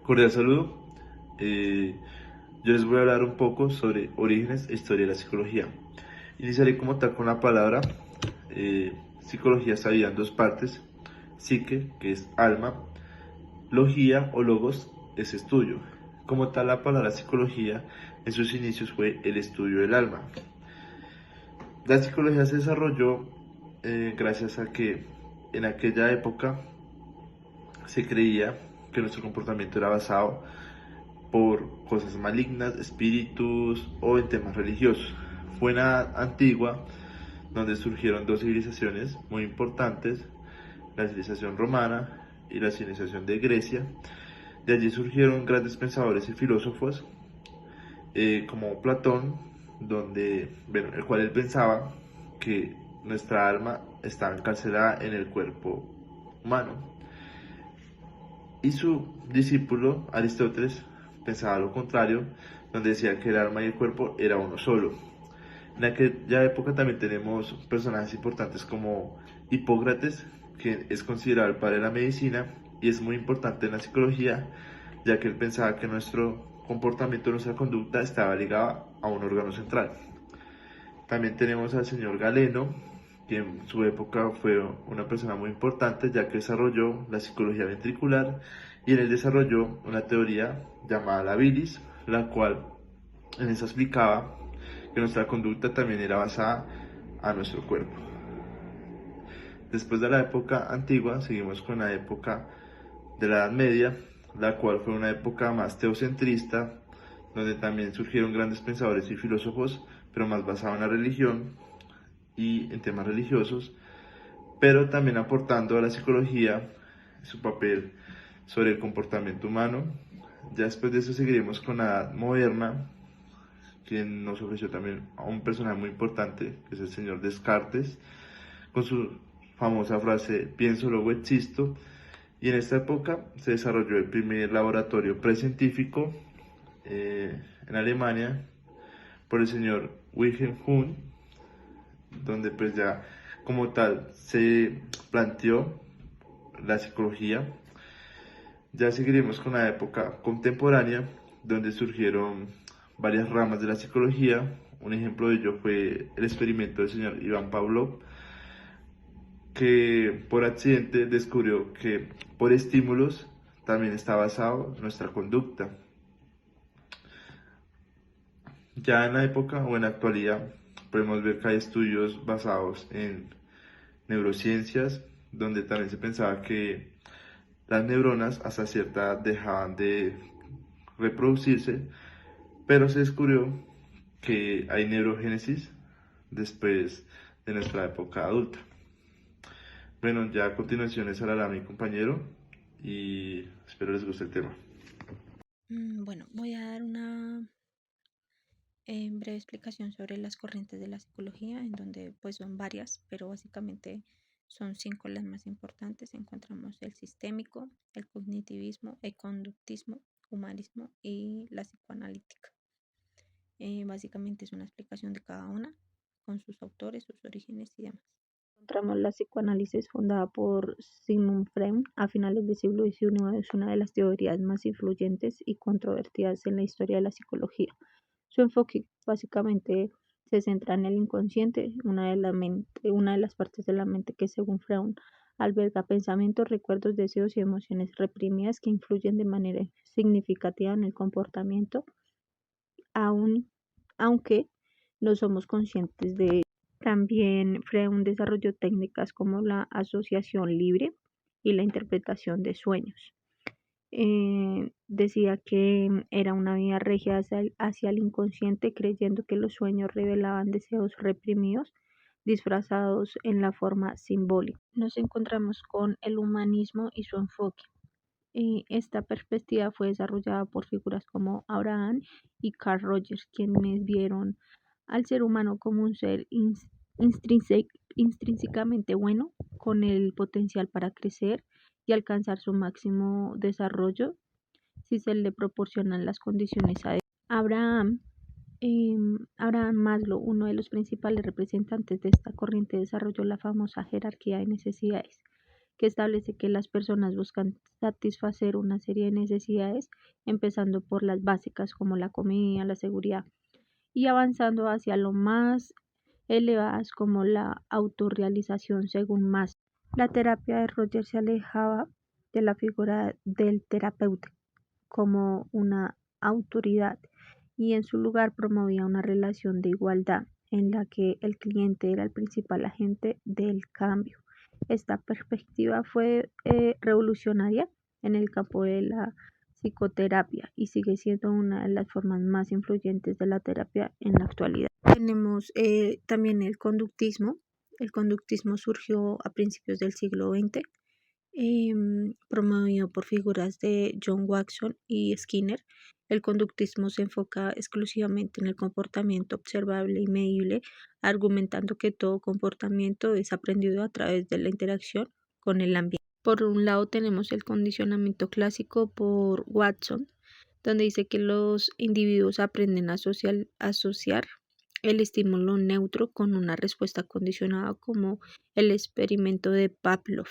Cordial saludo. Eh, yo les voy a hablar un poco sobre orígenes e historia de la psicología. Iniciaré como tal con la palabra. Psicología está dividida en dos partes: psique, que es alma; logía o logos es estudio. Como tal, la palabra psicología en sus inicios fue el estudio del alma. La psicología se desarrolló gracias a que en aquella época se creía que nuestro comportamiento era basado por cosas malignas, espíritus o en temas religiosos. Fue en la antigua donde surgieron dos civilizaciones muy importantes: la civilización romana y la civilización de Grecia. De allí surgieron grandes pensadores y filósofos como Platón, el cual él pensaba que nuestra alma estaba encarcelada en el cuerpo humano. Y su discípulo Aristóteles pensaba lo contrario, donde decía que el alma y el cuerpo era uno solo. En aquella época también tenemos personajes importantes como Hipócrates, que es considerado el padre de la medicina y es muy importante en la psicología, ya que él pensaba que nuestro comportamiento, nuestra conducta estaba ligada a un órgano central. También tenemos al señor Galeno, que en su época fue una persona muy importante, ya que desarrolló la psicología ventricular y en él desarrolló una teoría llamada la bilis, la cual en esa explicaba que nuestra conducta también era basada a nuestro cuerpo. Después de la época antigua, seguimos con la época de la Edad Media, la cual fue una época más teocentrista, donde también surgieron grandes pensadores y filósofos, pero más basado en la religión y en temas religiosos, pero también aportando a la psicología su papel sobre el comportamiento humano. Ya después de eso seguiremos con la Edad Moderna, quien nos ofreció también a un personaje muy importante, que es el señor Descartes, con su famosa frase "pienso, luego existo". Y en esta época se desarrolló el primer laboratorio precientífico en Alemania por el señor Wilhelm Wundt, donde pues ya como tal se planteó la psicología. Ya seguiremos con la época contemporánea, donde surgieron varias ramas de la psicología. Un ejemplo de ello fue el experimento del señor Iván Pavlov, que por accidente descubrió que por estímulos también está basado nuestra conducta. Ya en la época o en la actualidad podemos ver que hay estudios basados en neurociencias, donde también se pensaba que las neuronas hasta cierta edad dejaban de reproducirse, pero se descubrió que hay neurogénesis después de nuestra época adulta. Bueno, ya a continuación les hablará mi compañero y espero les guste el tema. Bueno, voy a dar una breve explicación sobre las corrientes de la psicología, en donde pues son varias, pero básicamente son cinco las más importantes. Encontramos el sistémico, el cognitivismo, el conductismo, humanismo y la psicoanalítica. Básicamente es una explicación de cada una, con sus autores, sus orígenes y demás. Encontramos la psicoanálisis fundada por Sigmund Freud a finales del siglo XIX. Es una de las teorías más influyentes y controvertidas en la historia de la psicología. Su enfoque básicamente se centra en el inconsciente, una de las partes de la mente que según Freud alberga pensamientos, recuerdos, deseos y emociones reprimidas que influyen de manera significativa en el comportamiento, aun, aunque no somos conscientes de ello. También Freud desarrolló técnicas como la asociación libre y la interpretación de sueños. Decía que era una vía regia hacia el inconsciente, creyendo que los sueños revelaban deseos reprimidos disfrazados en la forma simbólica. Nos encontramos con el humanismo y su enfoque. Esta perspectiva fue desarrollada por figuras como Abraham y Carl Rogers, quienes vieron al ser humano como un ser intrínsecamente bueno, con el potencial para crecer y alcanzar su máximo desarrollo si se le proporcionan las condiciones adecuadas. Abraham Maslow, uno de los principales representantes de esta corriente, desarrolló la famosa jerarquía de necesidades, que establece que las personas buscan satisfacer una serie de necesidades, empezando por las básicas como la comida, la seguridad, y avanzando hacia lo más elevadas como la autorrealización según Maslow. La terapia de Rogers se alejaba de la figura del terapeuta como una autoridad y en su lugar promovía una relación de igualdad en la que el cliente era el principal agente del cambio. Esta perspectiva fue revolucionaria en el campo de la psicoterapia y sigue siendo una de las formas más influyentes de la terapia en la actualidad. Tenemos también el conductismo. El conductismo surgió a principios del siglo XX, promovido por figuras de John Watson y Skinner. El conductismo se enfoca exclusivamente en el comportamiento observable y medible, argumentando que todo comportamiento es aprendido a través de la interacción con el ambiente. Por un lado tenemos el condicionamiento clásico por Watson, donde dice que los individuos aprenden a asociar el estímulo neutro con una respuesta condicionada, como el experimento de Pavlov,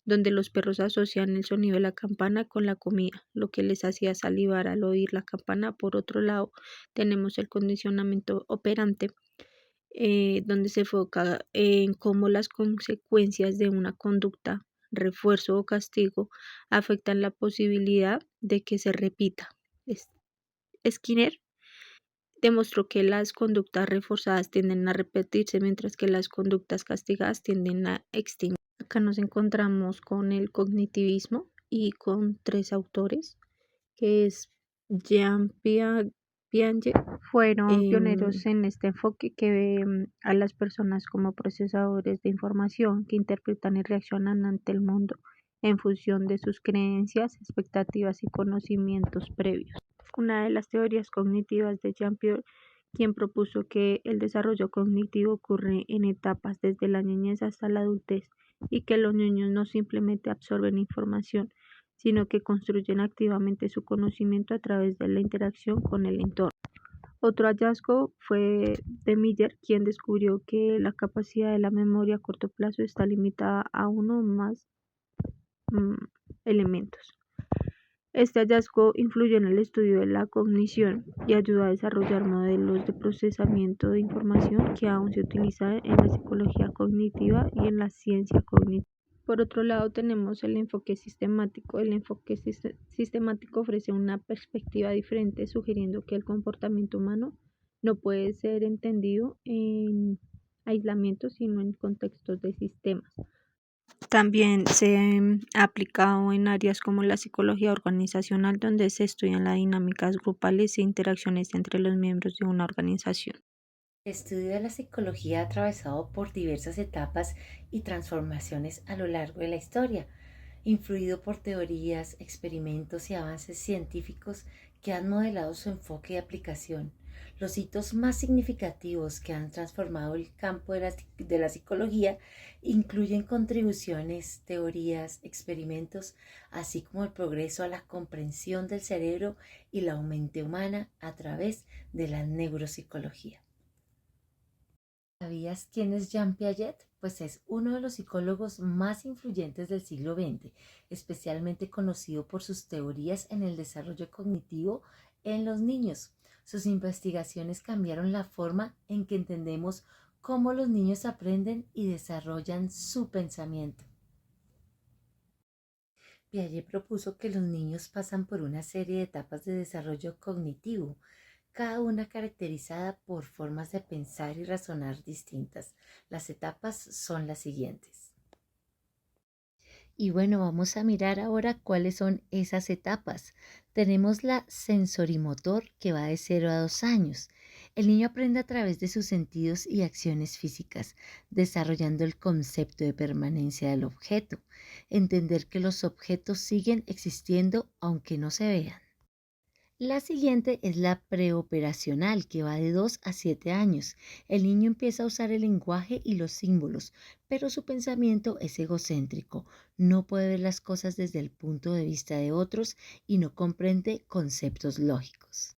donde los perros asocian el sonido de la campana con la comida, lo que les hacía salivar al oír la campana. Por otro lado, tenemos el condicionamiento operante, donde se enfoca en cómo las consecuencias de una conducta, refuerzo o castigo, afectan la posibilidad de que se repita. Skinner demostró que las conductas reforzadas tienden a repetirse, mientras que las conductas castigadas tienden a extinguirse. Acá nos encontramos con el cognitivismo y con tres autores, que es Jean Piaget. Fueron pioneros en este enfoque que ve a las personas como procesadores de información que interpretan y reaccionan ante el mundo en función de sus creencias, expectativas y conocimientos previos. Una de las teorías cognitivas de Jean Piaget, quien propuso que el desarrollo cognitivo ocurre en etapas desde la niñez hasta la adultez y que los niños no simplemente absorben información, sino que construyen activamente su conocimiento a través de la interacción con el entorno. Otro hallazgo fue de Miller, quien descubrió que la capacidad de la memoria a corto plazo está limitada a uno o más elementos. Este hallazgo influyó en el estudio de la cognición y ayudó a desarrollar modelos de procesamiento de información que aún se utilizan en la psicología cognitiva y en la ciencia cognitiva. Por otro lado, tenemos el enfoque sistemático. El enfoque sistemático ofrece una perspectiva diferente, sugiriendo que el comportamiento humano no puede ser entendido en aislamiento, sino en contextos de sistemas. También se ha aplicado en áreas como la psicología organizacional, donde se estudian las dinámicas grupales e interacciones entre los miembros de una organización. El estudio de la psicología ha atravesado por diversas etapas y transformaciones a lo largo de la historia, influido por teorías, experimentos y avances científicos que han modelado su enfoque y aplicación. Los hitos más significativos que han transformado el campo de la psicología incluyen contribuciones, teorías, experimentos, así como el progreso a la comprensión del cerebro y la mente humana a través de la neuropsicología. ¿Sabías quién es Jean Piaget? Pues es uno de los psicólogos más influyentes del siglo XX, especialmente conocido por sus teorías en el desarrollo cognitivo en los niños. Sus investigaciones cambiaron la forma en que entendemos cómo los niños aprenden y desarrollan su pensamiento. Piaget propuso que los niños pasan por una serie de etapas de desarrollo cognitivo, cada una caracterizada por formas de pensar y razonar distintas. Las etapas son las siguientes. Y bueno, vamos a mirar ahora cuáles son esas etapas. Tenemos la sensorimotor, que va de 0 a 2 años. El niño aprende a través de sus sentidos y acciones físicas, desarrollando el concepto de permanencia del objeto, entender que los objetos siguen existiendo aunque no se vean. La siguiente es la preoperacional, que va de 2 a 7 años. El niño empieza a usar el lenguaje y los símbolos, pero su pensamiento es egocéntrico. No puede ver las cosas desde el punto de vista de otros y no comprende conceptos lógicos.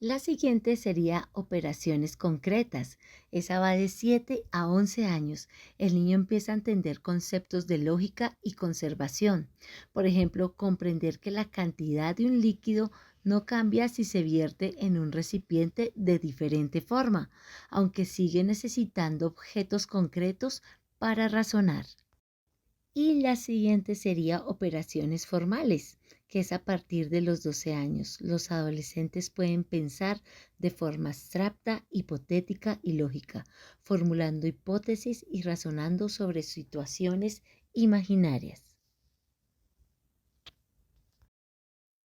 La siguiente sería operaciones concretas. Esa va de 7 a 11 años. El niño empieza a entender conceptos de lógica y conservación. Por ejemplo, comprender que la cantidad de un líquido no cambia si se vierte en un recipiente de diferente forma, aunque sigue necesitando objetos concretos para razonar. Y la siguiente sería operaciones formales, que es a partir de los 12 años. Los adolescentes pueden pensar de forma abstracta, hipotética y lógica, formulando hipótesis y razonando sobre situaciones imaginarias.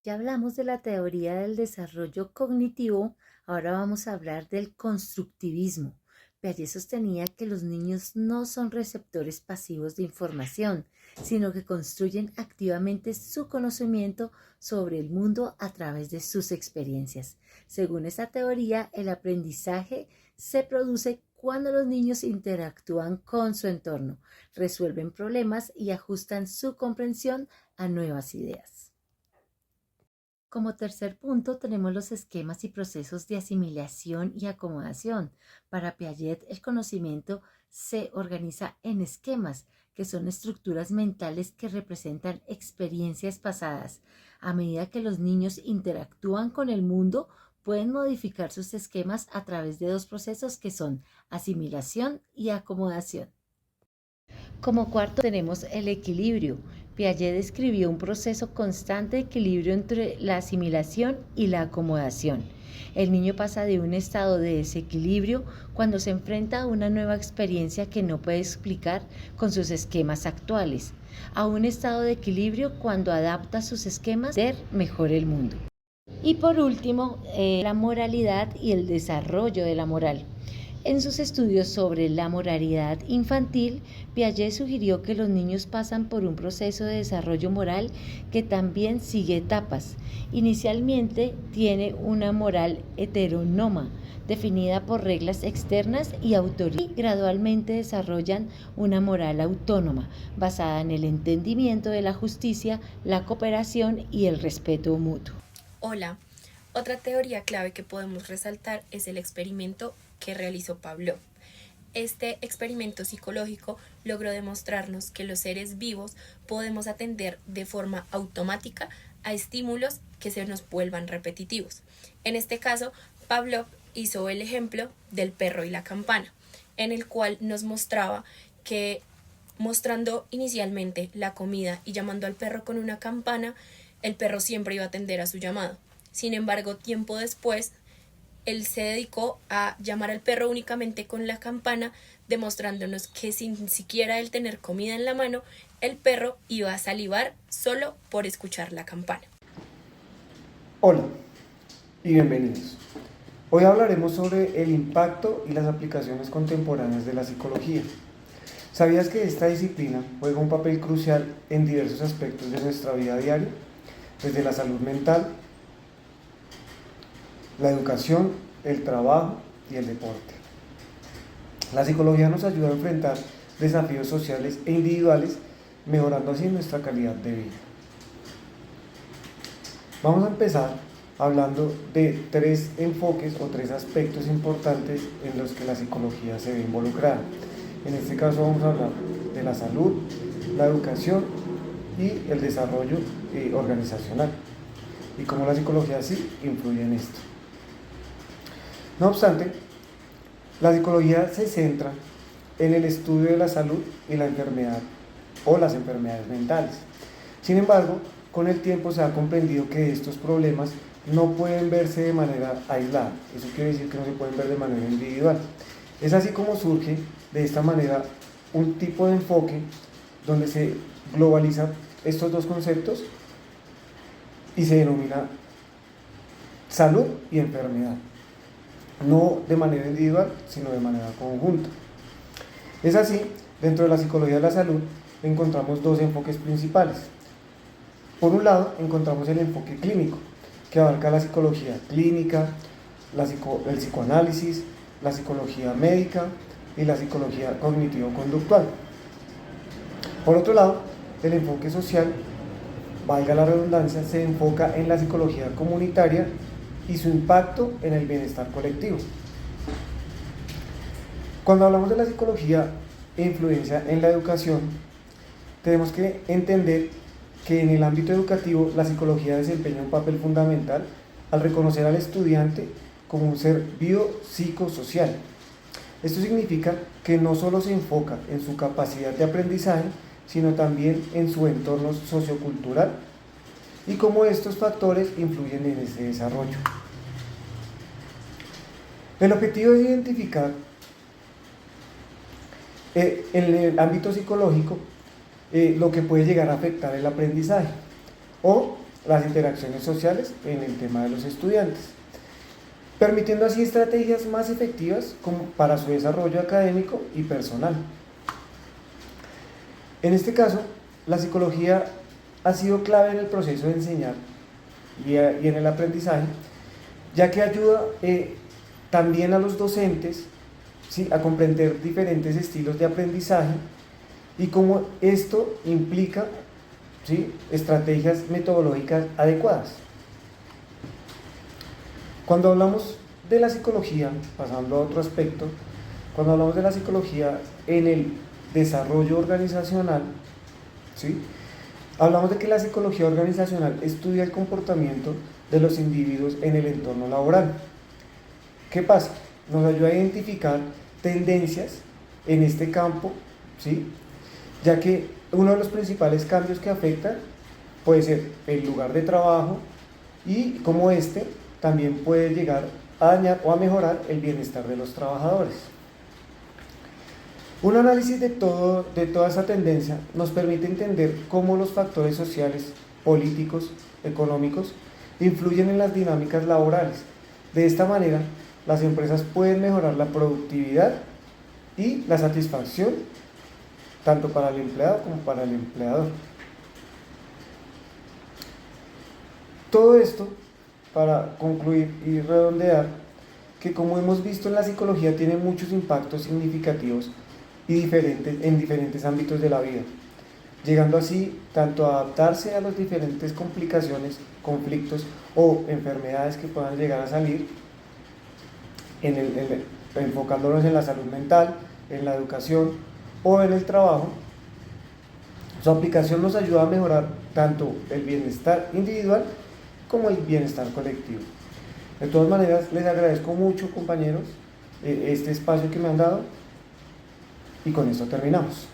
Ya hablamos de la teoría del desarrollo cognitivo, ahora vamos a hablar del constructivismo. Piaget sostenía que los niños no son receptores pasivos de información, sino que construyen activamente su conocimiento sobre el mundo a través de sus experiencias. Según esta teoría, el aprendizaje se produce cuando los niños interactúan con su entorno, resuelven problemas y ajustan su comprensión a nuevas ideas. Como tercer punto tenemos los esquemas y procesos de asimilación y acomodación. Para Piaget, el conocimiento se organiza en esquemas, que son estructuras mentales que representan experiencias pasadas. A medida que los niños interactúan con el mundo, pueden modificar sus esquemas a través de dos procesos que son asimilación y acomodación. Como cuarto tenemos el equilibrio. Piaget describió un proceso constante de equilibrio entre la asimilación y la acomodación. El niño pasa de un estado de desequilibrio cuando se enfrenta a una nueva experiencia que no puede explicar con sus esquemas actuales, a un estado de equilibrio cuando adapta sus esquemas para entender mejor el mundo. Y por último, la moralidad y el desarrollo de la moral. En sus estudios sobre la moralidad infantil, Piaget sugirió que los niños pasan por un proceso de desarrollo moral que también sigue etapas. Inicialmente tiene una moral heteronoma, definida por reglas externas y autoridad, y gradualmente desarrollan una moral autónoma, basada en el entendimiento de la justicia, la cooperación y el respeto mutuo. Hola, otra teoría clave que podemos resaltar es el experimento que realizó Pavlov. Este experimento psicológico logró demostrarnos que los seres vivos podemos atender de forma automática a estímulos que se nos vuelvan repetitivos. En este caso, Pavlov hizo el ejemplo del perro y la campana, en el cual nos mostraba que mostrando inicialmente la comida y llamando al perro con una campana, el perro siempre iba a atender a su llamado. Sin embargo, tiempo después, él se dedicó a llamar al perro únicamente con la campana, demostrándonos que sin siquiera él tener comida en la mano, el perro iba a salivar solo por escuchar la campana. Hola y bienvenidos. Hoy hablaremos sobre el impacto y las aplicaciones contemporáneas de la psicología. ¿Sabías que esta disciplina juega un papel crucial en diversos aspectos de nuestra vida diaria? Desde la salud mental, la educación, el trabajo y el deporte. La psicología nos ayuda a enfrentar desafíos sociales e individuales, mejorando así nuestra calidad de vida. Vamos a empezar hablando de tres enfoques o tres aspectos importantes en los que la psicología se ve involucrada. En este caso vamos a hablar de la salud, la educación y el desarrollo organizacional, y cómo la psicología sí influye en esto. No obstante, la psicología se centra en el estudio de la salud y la enfermedad o las enfermedades mentales. Sin embargo, con el tiempo se ha comprendido que estos problemas no pueden verse de manera aislada. Eso quiere decir que no se pueden ver de manera individual. Es así como surge de esta manera un tipo de enfoque donde se globalizan estos dos conceptos y se denomina salud y enfermedad. No de manera individual, sino de manera conjunta. Es así, dentro de la psicología de la salud encontramos dos enfoques principales. Por un lado, encontramos el enfoque clínico, que abarca la psicología clínica, el psicoanálisis, la psicología médica y la psicología cognitivo-conductual. Por otro lado, el enfoque social, valga la redundancia, se enfoca en la psicología comunitaria y su impacto en el bienestar colectivo. Cuando hablamos de la psicología e influencia en la educación, tenemos que entender que en el ámbito educativo la psicología desempeña un papel fundamental al reconocer al estudiante como un ser biopsicosocial. Esto significa que no solo se enfoca en su capacidad de aprendizaje, sino también en su entorno sociocultural y cómo estos factores influyen en ese desarrollo. El objetivo es identificar en el ámbito psicológico lo que puede llegar a afectar el aprendizaje o las interacciones sociales en el tema de los estudiantes, permitiendo así estrategias más efectivas para su desarrollo académico y personal. En este caso, la psicología ha sido clave en el proceso de enseñar y en el aprendizaje, ya que ayuda también a los docentes, ¿sí?, a comprender diferentes estilos de aprendizaje y cómo esto implica, ¿sí?, estrategias metodológicas adecuadas. Cuando hablamos de la psicología, pasando a otro aspecto, cuando hablamos de la psicología en el desarrollo organizacional, ¿sí?, hablamos de que la psicología organizacional estudia el comportamiento de los individuos en el entorno laboral. ¿Qué pasa? Nos ayuda a identificar tendencias en este campo, ¿sí?, ya que uno de los principales cambios que afectan puede ser el lugar de trabajo y cómo este también puede llegar a dañar o a mejorar el bienestar de los trabajadores. Un análisis de toda esta tendencia nos permite entender cómo los factores sociales, políticos, económicos influyen en las dinámicas laborales. De esta manera, las empresas pueden mejorar la productividad y la satisfacción tanto para el empleado como para el empleador. Todo esto para concluir y redondear que, como hemos visto, en la psicología tiene muchos impactos significativos y en diferentes ámbitos de la vida, llegando así tanto a adaptarse a las diferentes complicaciones, conflictos o enfermedades que puedan llegar a salir, enfocándonos en la salud mental, en la educación o en el trabajo. Su aplicación nos ayuda a mejorar tanto el bienestar individual como el bienestar colectivo. De todas maneras, les agradezco mucho, compañeros, este espacio que me han dado, y con esto terminamos.